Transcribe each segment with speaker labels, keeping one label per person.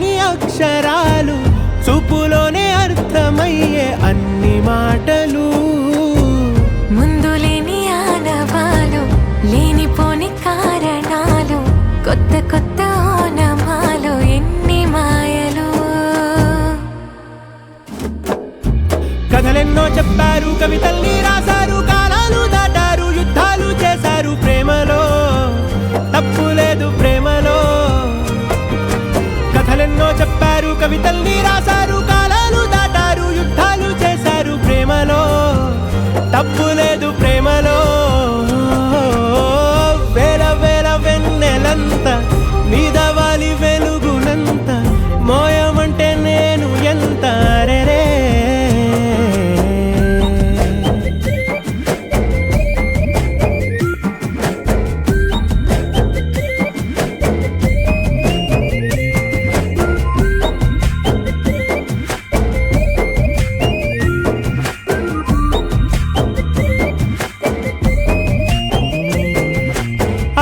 Speaker 1: రాయని అక్షరాలు, చూపులోనే అర్థమయ్యే అన్ని మాటలు.
Speaker 2: ముందు లేని ఆనవాలు, లేనిపోని కారణాలు, కొత్త కొత్త ఓనమాలు, ఎన్ని మాయలు.
Speaker 1: కథలెన్నో చెప్పారు, కవితల్ని రాశారు, కాలాలు దాటారు, యుద్ధాలు చేశారు. ప్రేమలో తప్పు లేదు, ప్రేమలో. కథలెన్నో చెప్పారు, కవితల్ని రాశారు, కాలాలు దాటారు, యుద్ధాలు చేశారు. ప్రేమలో తప్పు లేదు, ప్రేమలో. వేల వేల వెన్నెలంత మీద వాలి వెలుగునంత, మోయమంటే నేను ఎంత రే.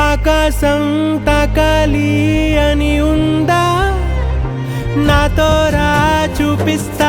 Speaker 1: ఆకాశం తాకాలి అని ఉందా, నాతో రా చూపిస్తా.